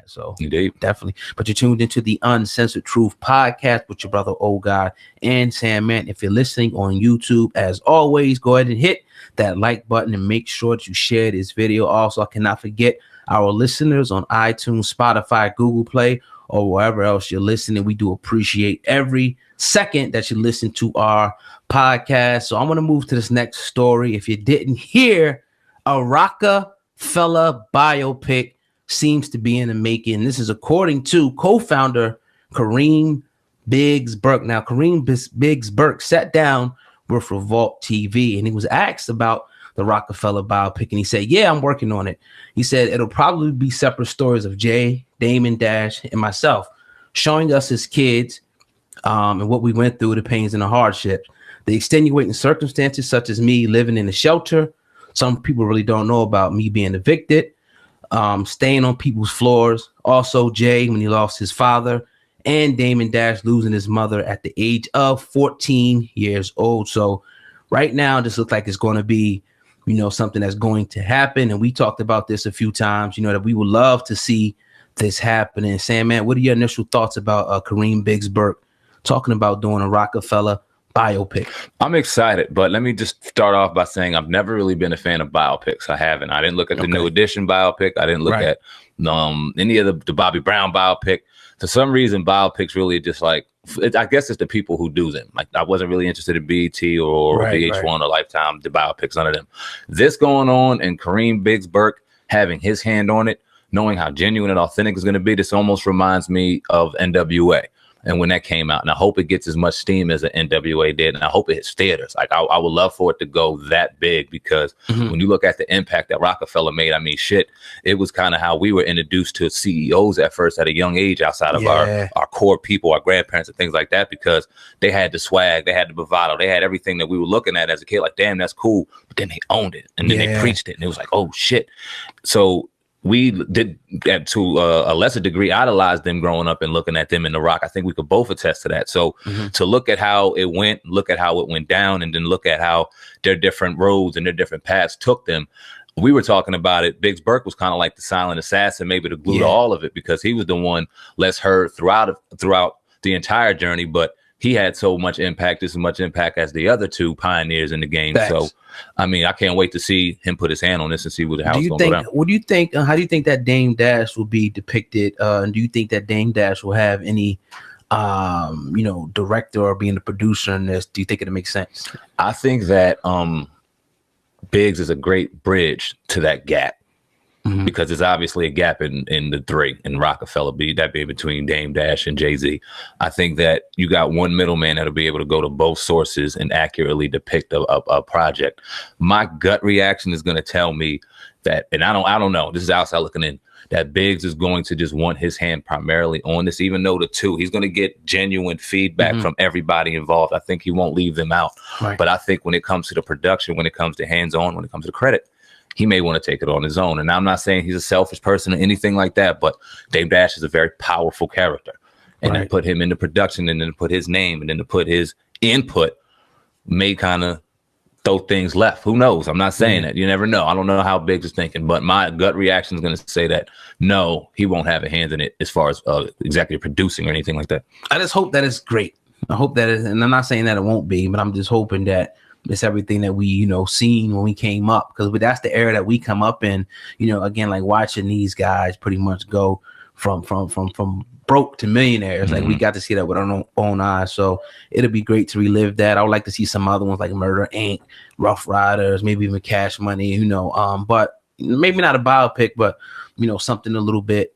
So Indeed. definitely. But you're tuned into the Uncensored Truth podcast with your brother Old God and SamAnt. If you're listening on YouTube, as always, go ahead and hit that like button and make sure that you share this video. Also, I cannot forget our listeners on iTunes, Spotify, Google Play, or wherever else you're listening. We do appreciate every second that you listen to our podcast. So I'm going to move to this next story. If you didn't hear, a Roc-A-Fella biopic seems to be in the making. This is according to co-founder Kareem Biggs Burke. Now, Kareem Biggs Burke sat down with Revolt TV and he was asked about the Roc-A-Fella biopic, and he said, yeah, I'm working on it. He said it'll probably be separate stories of Jay, Damon Dash, and myself, showing us as kids and what we went through, the pains and the hardships, the extenuating circumstances, such as me living in a shelter. Some people really don't know about me being evicted, staying on people's floors. Also, Jay, when he lost his father, and Damon Dash losing his mother at the age of 14 years old. So right now, this looks like it's going to be, something that's going to happen. And we talked about this a few times, that we would love to see this happening. SamAnt, what are your initial thoughts about Kareem Biggs Burke talking about doing a Roc-A-Fella biopic? I'm excited, but let me just start off by saying I've never really been a fan of biopics. I haven't. I didn't look at the New Edition biopic. I didn't look at any of the Bobby Brown biopic. For some reason, biopics really just like, I guess it's the people who do them. Like, I wasn't really interested in BET or VH1 or Lifetime, the biopics, none of them. This going on and Kareem Biggs Burke having his hand on it, knowing how genuine and authentic it's going to be, this almost reminds me of NWA. And when that came out, and I hope it gets as much steam as the NWA did, and I hope it hits theaters. Like, I would love for it to go that big, because when you look at the impact that Roc-A-Fella made, I mean, shit, it was kind of how we were introduced to CEOs at first at a young age, outside of our core people, our grandparents and things like that, because they had the swag, they had the bravado, they had everything that we were looking at as a kid, like, damn, that's cool. But then they owned it, and then they preached it, and it was like, oh, shit. So we did, to a lesser degree, idolize them growing up and looking at them in the Rock. I think we could both attest to that. So to look at how it went, look at how it went down, and then look at how their different roads and their different paths took them. We were talking about it. Biggs Burke was kind of like the silent assassin, maybe the glue to all of it, because he was the one less heard throughout the entire journey, but he had so much impact, as much impact as the other two pioneers in the game. Facts. So, I mean, I can't wait to see him put his hand on this and see how it's going to go down. What do you think? How do you think that Dame Dash will be depicted? And do you think that Dame Dash will have any, director or being a producer in this? Do you think it'll make sense? I think that Biggs is a great bridge to that gap. Because there's obviously a gap in the three, in Roc-A-Fella, that being between Dame Dash and Jay-Z. I think that you got one middleman that'll be able to go to both sources and accurately depict a project. My gut reaction is going to tell me that, and I don't know, this is outside looking in, that Biggs is going to just want his hand primarily on this, even though he's going to get genuine feedback from everybody involved. I think he won't leave them out. But I think when it comes to the production, when it comes to hands-on, when it comes to credit, he may want to take it on his own. And I'm not saying he's a selfish person or anything like that, but Dame Dash is a very powerful character. And then put him into production, and then to put his name, and then to put his input may kind of throw things left. Who knows? I'm not saying that. You never know. I don't know how Biggs is thinking, but my gut reaction is going to say that no, he won't have a hand in it as far as executive producing or anything like that. I just hope that it's great. I hope that is, and I'm not saying that it won't be, but I'm just hoping that it's everything that we, seen when we came up, because that's the era that we come up in, again, like watching these guys pretty much go from broke to millionaires. Like, we got to see that with our own eyes. So it'll be great to relive that. I would like to see some other ones like Murder Inc., Rough Riders, maybe even Cash Money, but maybe not a biopic, but, something a little bit,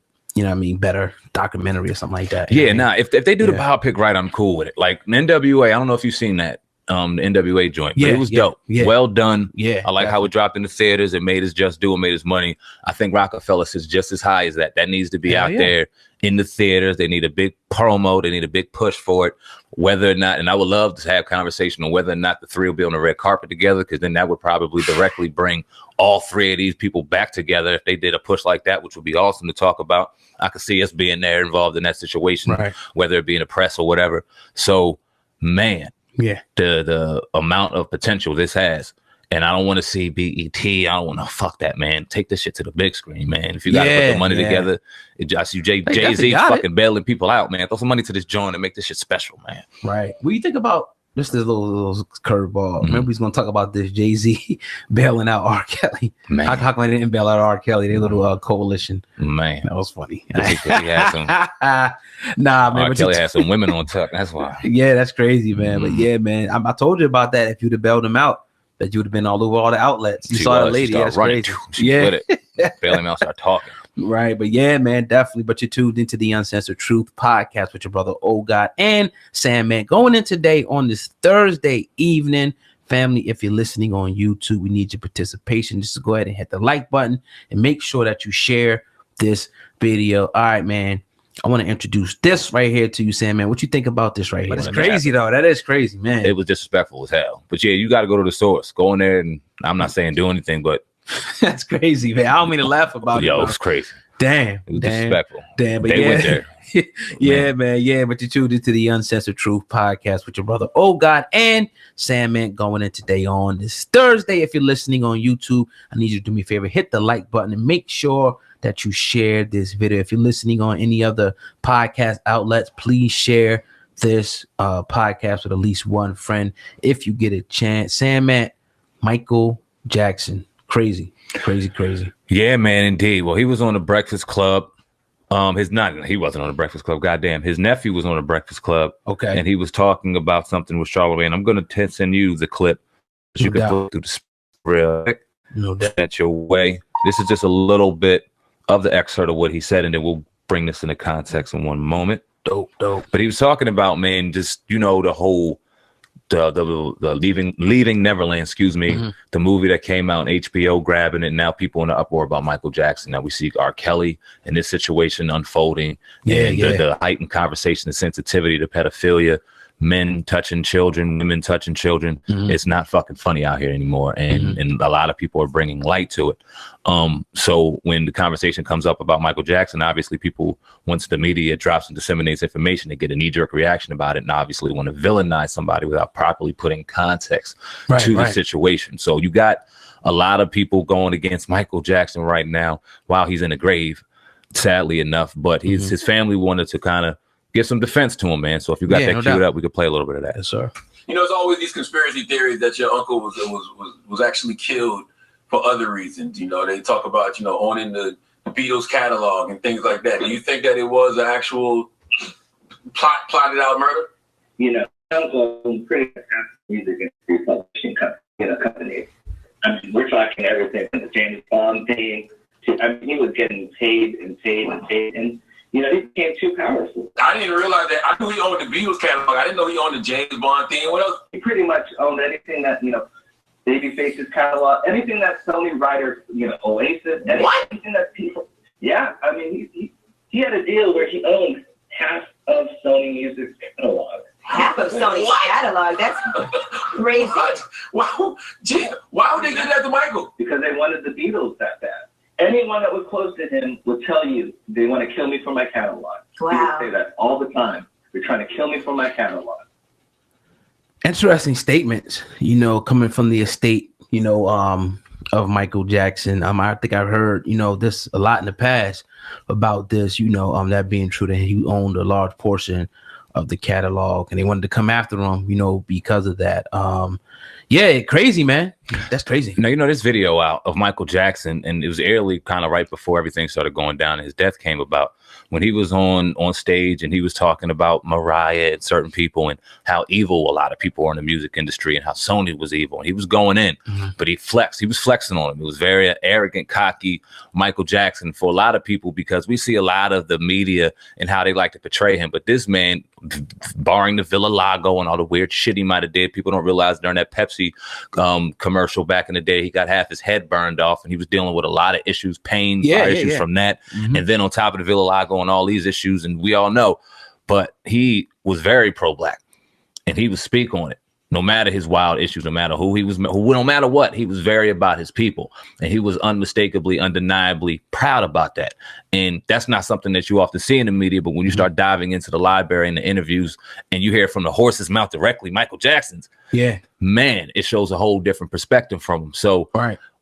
better documentary or something like that. If they do the biopic right, I'm cool with it. Like NWA, I don't know if you've seen that. The NWA joint, but it was dope. Well done. I like how it dropped in the theaters. It made his just due. It made his money. I think Roc-A-Fella sits just as high as that. That needs to be out there in the theaters. They need a big promo. They need a big push for it. Whether or not, and I would love to have a conversation on whether or not the three will be on the red carpet together, because then that would probably directly bring all three of these people back together if they did a push like that, which would be awesome to talk about. I could see us being there involved in that situation, whether it be in the press or whatever. So, man. The amount of potential this has, And I don't want to see BET. I don't want to fuck that, man. Take this shit to the big screen, man. If you got to put the money together, I see Jay-Z fucking bailing people out, man. Throw some money to this joint and make this shit special, man. Right. What do you think about just this little curveball? Remember, he's going to talk about this Jay-Z bailing out R. Kelly. Man. How come they didn't bail out R. Kelly? They little coalition. Man. That was funny. He had some, man. R. Kelly had some women on tuck. That's why. Yeah, that's crazy, man. But yeah, man. I told you about that. If you'd have bailed him out, that you would have been all over all the outlets. You saw that lady. That's running. Crazy. Yeah. Bail him out, start talking. Right. But yeah, man, definitely. But you tuned into the Uncensored Truth podcast with your brother, Oh God, and SamAnt. Going in today on this Thursday evening. Family, if you're listening on YouTube, we need your participation. Just to go ahead and hit the like button and make sure that you share this video. All right, man. I want to introduce this right here to you, SamAnt. What you think about this right here? It's crazy, though. That is crazy, man. It was disrespectful as hell. But yeah, you got to go to the source. Go in there, and I'm not saying do anything, but that's crazy, man. I don't mean to laugh about it. Yo, it's crazy. Damn. It was disrespectful. Damn, but they went there. Yeah, man. Yeah, but you tuned into the Uncensored Truth podcast with your brother, Oh God, and SamAnt going in today on this Thursday. If you're listening on YouTube, I need you to do me a favor. Hit the like button and make sure that you share this video. If you're listening on any other podcast outlets, please share this podcast with at least one friend if you get a chance. SamAnt, Michael Jackson. Crazy. Yeah, man, indeed. Well, he was on the Breakfast Club. He wasn't on the Breakfast Club. Goddamn. His nephew was on the Breakfast Club. Okay. And he was talking about something with Charlamagne. And I'm going to send you the clip. You can flip through the real quick. No doubt. That's your way. This is just a little bit of the excerpt of what he said, and then we'll bring this into context in one moment. Dope. But he was talking about, man, just, the whole the leaving Neverland, the movie that came out on HBO, grabbing it. Now people in the uproar about Michael Jackson. Now we see R. Kelly and this situation unfolding. The heightened conversation, the sensitivity to pedophilia, men touching children, women touching children. It's not fucking funny out here anymore. And a lot of people are bringing light to it. So when the conversation comes up about Michael Jackson, obviously people, once the media drops and disseminates information, they get a knee-jerk reaction about it and obviously want to villainize somebody without properly putting context to the situation. So you got a lot of people going against Michael Jackson right now while he's in the grave, sadly enough. But his family wanted to kind of get some defense to him, man. So if you got that queued up, we could play a little bit of that. Yes, sir. It's always these conspiracy theories that your uncle was actually killed for other reasons. They talk about, owning the Beatles catalog and things like that. Do you think that it was an actual plotted out murder? Uncle pretty much has music and publishing company. I mean, we're talking everything from the James Bond thing to, he was getting paid. And he became too powerful. I didn't realize that. I knew he owned the Beatles catalog. I didn't know he owned the James Bond thing. What else? He pretty much owned anything that, Babyface's catalog, anything that Sony writers, Oasis, anything that people. Yeah, I mean, he had a deal where he owned half of Sony Music's catalog. Half of Sony's catalog? That's crazy. Wow. Why would they give that to Michael? Because they wanted the Beatles that bad. Anyone that was close to him would tell you they want to kill me for my catalog. Wow. He would say that all the time. They're trying to kill me for my catalog. Interesting statements, coming from the estate, of Michael Jackson. I think I've heard, this a lot in the past about this, that being true, that he owned a large portion of the catalog and they wanted to come after him, because of that. Yeah, crazy, man. That's crazy. Now, this video out of Michael Jackson, and it was early, kind of right before everything started going down and his death came about, when he was on stage and he was talking about Mariah and certain people and how evil a lot of people are in the music industry and how Sony was evil. And he was going in, but he was flexing on him. It was very arrogant, cocky Michael Jackson for a lot of people, because we see a lot of the media and how they like to portray him. But this man, barring the Villa Lago and all the weird shit he might have did, people don't realize during that Pepsi commercial back in the day, he got half his head burned off and he was dealing with a lot of issues, pain, issues from that. And then on top of the Villa Lago and all these issues, and we all know, but he was very pro-black and he would speak on it. No matter his wild issues, no matter who he was, no matter what, he was very about his people, and he was unmistakably, undeniably proud about that. And that's not something that you often see in the media. But when you start diving into the library and the interviews, and you hear from the horse's mouth directly, Michael Jackson's, man, it shows a whole different perspective from him. So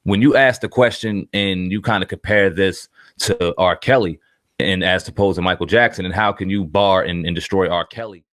when you ask the question and you kind of compare this to R. Kelly, and as opposed to Michael Jackson, and how can you bar and destroy R. Kelly?